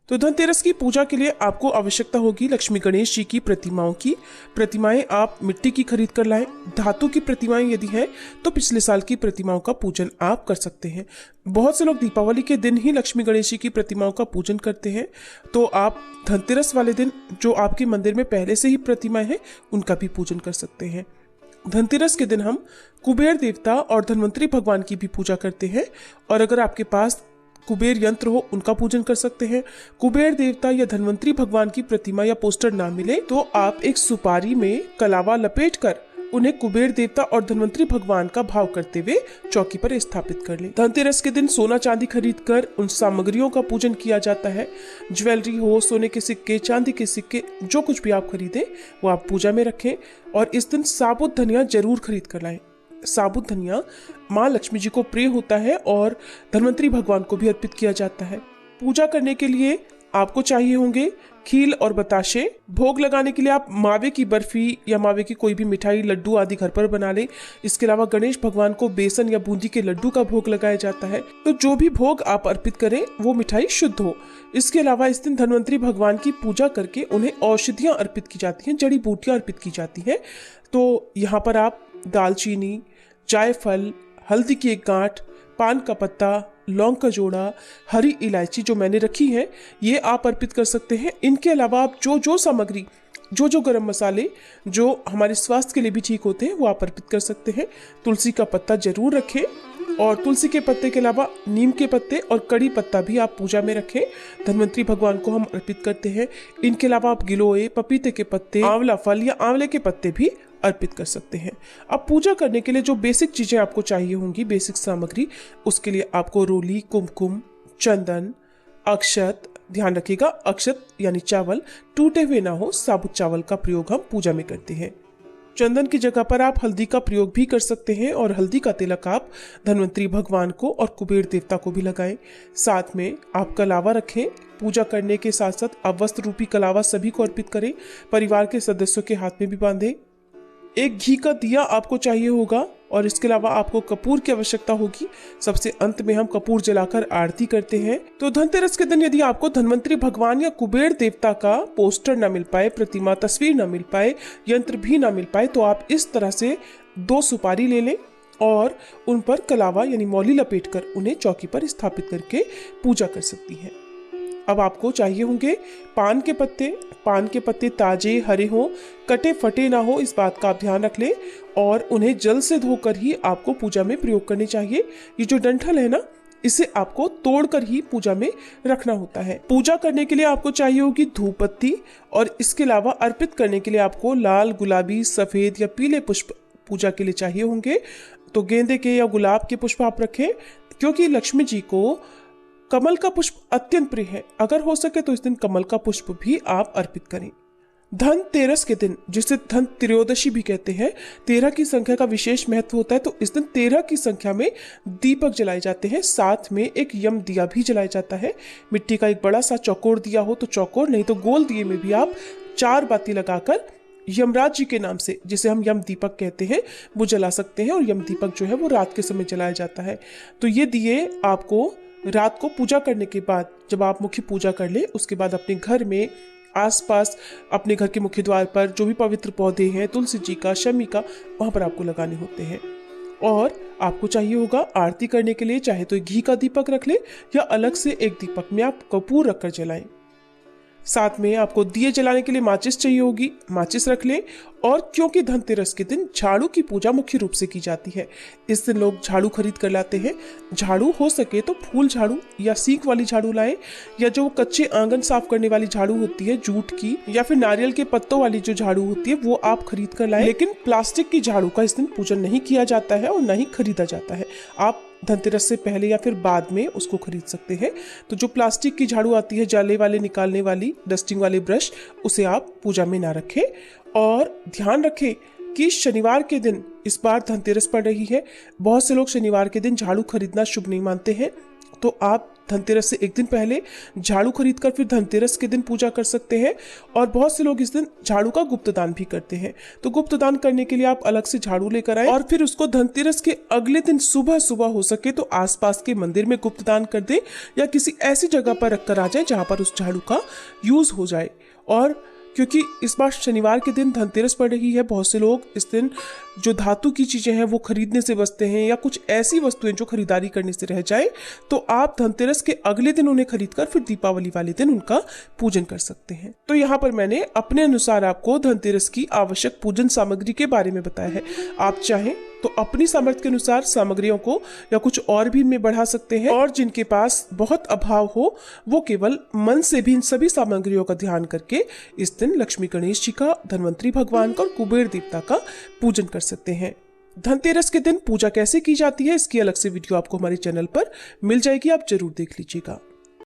तो धनतेरस की पूजा के लिए आपको आवश्यकता होगी लक्ष्मी गणेश जी की प्रतिमाओं की। प्रतिमाएं आप मिट्टी की खरीद कर लाएं। धातु की प्रतिमाएं यदि है तो पिछले साल की प्रतिमाओं का पूजन आप कर सकते हैं। बहुत से लोग दीपावली के दिन ही लक्ष्मी गणेश जी की प्रतिमाओं का पूजन करते हैं, तो आप धनतेरस वाले दिन जो आपके मंदिर में पहले से ही प्रतिमाएं हैं उनका भी पूजन कर सकते हैं। धनतेरस के दिन हम कुबेर देवता और धनवंतरी भगवान की भी पूजा करते हैं, और अगर आपके पास कुबेर यंत्र हो उनका पूजन कर सकते हैं। कुबेर देवता या धनवंतरी भगवान की प्रतिमा या पोस्टर ना मिले तो आप एक सुपारी में कलावा लपेटकर उन्हें कुबेर देवता और धनवंतरी भगवान का भाव करते हुए चौकी पर स्थापित कर लें। धनतेरस के दिन सोना चांदी खरीद कर उन सामग्रियों का पूजन किया जाता है। ज्वेलरी हो, सोने के सिक्के, चांदी के सिक्के, जो कुछ भी आप खरीदें वो आप पूजा में रखें। और इस दिन साबुत धनिया जरूर खरीद कर लाएं। साबुत धनिया माँ लक्ष्मी जी को प्रिय होता है और धनवंतरी भगवान को भी अर्पित किया जाता है। पूजा करने के लिए आपको चाहिए होंगे खील और बताशे। भोग लगाने के लिए आप मावे की बर्फी या मावे की कोई भी मिठाई, लड्डू आदि घर पर बना लें। इसके अलावा गणेश भगवान को बेसन या बूंदी के लड्डू का भोग लगाया जाता है। तो जो भी भोग आप अर्पित करें वो मिठाई शुद्ध हो। इसके अलावा इस दिन धनवंतरी भगवान की पूजा करके उन्हें औषधियां अर्पित की जाती हैं, जड़ी बूटियां अर्पित की जाती हैं। तो यहाँ पर आप दालचीनी, जायफल, हल्दी की एक गांठ, पान का पत्ता, लौंग का जोड़ा, हरी इलायची जो मैंने रखी है ये आप अर्पित कर सकते हैं। इनके अलावा आप जो सामग्री, जो गरम मसाले जो हमारे स्वास्थ्य के लिए भी ठीक होते हैं वो आप अर्पित कर सकते हैं। तुलसी का पत्ता जरूर रखें, और तुलसी के पत्ते के अलावा नीम के पत्ते और कड़ी पत्ता भी आप पूजा में रखें। धनवंतरी भगवान को हम अर्पित करते हैं। इनके अलावा आप गिलोय, पपीते के पत्ते, आंवला फल या आंवले के पत्ते भी अर्पित कर सकते हैं। अब पूजा करने के लिए जो बेसिक चीजें आपको चाहिए होंगी, बेसिक सामग्री, उसके लिए आपको रोली, कुमकुम, चंदन, अक्षत, ध्यान रखिएगा अक्षत यानी चावल टूटे हुए ना हो, साबुत चावल का प्रयोग हम पूजा में करते हैं। चंदन की जगह पर आप हल्दी का प्रयोग भी कर सकते हैं, और हल्दी का तिलक आप धनवंतरी भगवान को और कुबेर देवता को भी लगाएं। साथ में आप कलावा रखें। पूजा करने के साथ साथ आप वस्त्र रूपी कलावा सभी को अर्पित करें। परिवार के सदस्यों के हाथ में भी बांधें। एक घी का दिया आपको चाहिए होगा, और इसके अलावा आपको कपूर की आवश्यकता होगी। सबसे अंत में हम कपूर जलाकर आरती करते हैं। तो धनतेरस के दिन यदि आपको धनवंतरी भगवान या कुबेर देवता का पोस्टर न मिल पाए, प्रतिमा, तस्वीर न मिल पाए, यंत्र भी न मिल पाए, तो आप इस तरह से 2 सुपारी ले लें और उन पर कलावा यानी मौली लपेटकर उन्हें चौकी पर स्थापित करके पूजा कर सकती हैं। अब आपको चाहिए होंगे पान के पत्ते। पान के पत्ते ताजे, हरे हो, कटे फटे ना हो, इस बात का आप ध्यान रख लें, और उन्हें जल से धोकर ही आपको पूजा में प्रयोग करने चाहिए। ये जो डंठल है ना, इसे आपको तोड़कर ही पूजा में रखना होता है। पूजा करने के लिए आपको चाहिए होगी धूप बत्ती, और इसके अलावा अर्पित करने के लिए आपको लाल, गुलाबी, सफेद या पीले पुष्प पूजा के लिए चाहिए होंगे। तो गेंदे के या गुलाब के पुष्प आप रखें, क्योंकि लक्ष्मी जी को कमल का पुष्प अत्यंत प्रिय है। अगर हो सके तो इस दिन कमल का पुष्प भी आप अर्पित करें। धनतेरस के दिन, जिसे धन त्रयोदशी भी कहते हैं, 13 की संख्या का विशेष महत्व होता है। तो इस दिन 13 की संख्या में दीपक जलाए जाते हैं। साथ में एक यम दिया भी जलाया जाता है। मिट्टी का एक बड़ा सा चौकोर दिया हो तो चौकोर, नहीं तो गोल दिए में भी आप 4 बाती लगाकर यमराज जी के नाम से, जिसे हम यम दीपक कहते हैं, वो जला सकते हैं। और यम दीपक जो है वो रात के समय जलाया जाता है। तो ये दिए आपको रात को पूजा करने के बाद, जब आप मुख्य पूजा कर ले, उसके बाद अपने घर में आसपास, अपने घर के मुख्य द्वार पर जो भी पवित्र पौधे हैं, तुलसी जी का, शमी का, वहां पर आपको लगाने होते हैं। और आपको चाहिए होगा आरती करने के लिए चाहे तो घी का दीपक रख ले, या अलग से एक दीपक में आप कपूर रखकर जलाएं। साथ में आपको दिए जलाने के लिए माचिस चाहिए होगी, माचिस रख लें। और क्योंकि धनतेरस के दिन झाड़ू की पूजा मुख्य रूप से की जाती है, इस दिन लोग झाड़ू खरीद कर लाते हैं। झाड़ू हो सके तो फूल झाड़ू या सीख वाली झाड़ू लाएं, या जो कच्चे आंगन साफ करने वाली झाड़ू होती है जूट की, या फिर नारियल के पत्तों वाली जो झाड़ू होती है वो आप खरीद कर लाएं। लेकिन प्लास्टिक की झाड़ू का इस दिन पूजन नहीं किया जाता है और न ही खरीदा जाता है। आप धनतेरस से पहले या फिर बाद में उसको खरीद सकते हैं। तो जो प्लास्टिक की झाड़ू आती है, जाले वाले, निकालने वाली, डस्टिंग वाले ब्रश, उसे आप पूजा में ना रखें। और ध्यान रखें कि शनिवार के दिन इस बार धनतेरस पड़ रही है। बहुत से लोग शनिवार के दिन झाड़ू खरीदना शुभ नहीं मानते हैं, तो आप धनतेरस से एक दिन पहले झाड़ू खरीद कर फिर धनतेरस के दिन पूजा कर सकते हैं। और बहुत से लोग इस दिन झाड़ू का गुप्त दान भी करते हैं। तो गुप्त दान करने के लिए आप अलग से झाड़ू लेकर आए और फिर उसको धनतेरस के अगले दिन सुबह सुबह हो सके तो आसपास के मंदिर में गुप्त दान कर दे या किसी ऐसी जगह पर रखकर आ जाए जहां पर उस झाड़ू का यूज हो जाए। और क्योंकि इस बार शनिवार के दिन धनतेरस पड़ रही है, बहुत से लोग इस दिन जो धातु की चीजें हैं वो खरीदने से बचते हैं या कुछ ऐसी वस्तुएं जो खरीदारी करने से रह जाए, तो आप धनतेरस के अगले दिन उन्हें खरीदकर फिर दीपावली वाले दिन उनका पूजन कर सकते हैं। तो यहाँ पर मैंने अपने अनुसार आपको धनतेरस की आवश्यक पूजन सामग्री के बारे में बताया है। आप चाहें तो अपनी सामर्थ्य के अनुसार सामग्रियों को या कुछ और भी इनमें बढ़ा सकते हैं, और जिनके पास बहुत अभाव हो वो केवल मन से भी इन सभी सामग्रियों का ध्यान करके इस दिन लक्ष्मी गणेश जी का, धनवंतरी भगवान का और कुबेर देवता का पूजन कर सकते हैं। धनतेरस के दिन पूजा कैसे की जाती है इसकी अलग से वीडियो आपको हमारे चैनल पर मिल जाएगी, आप जरूर देख लीजिएगा।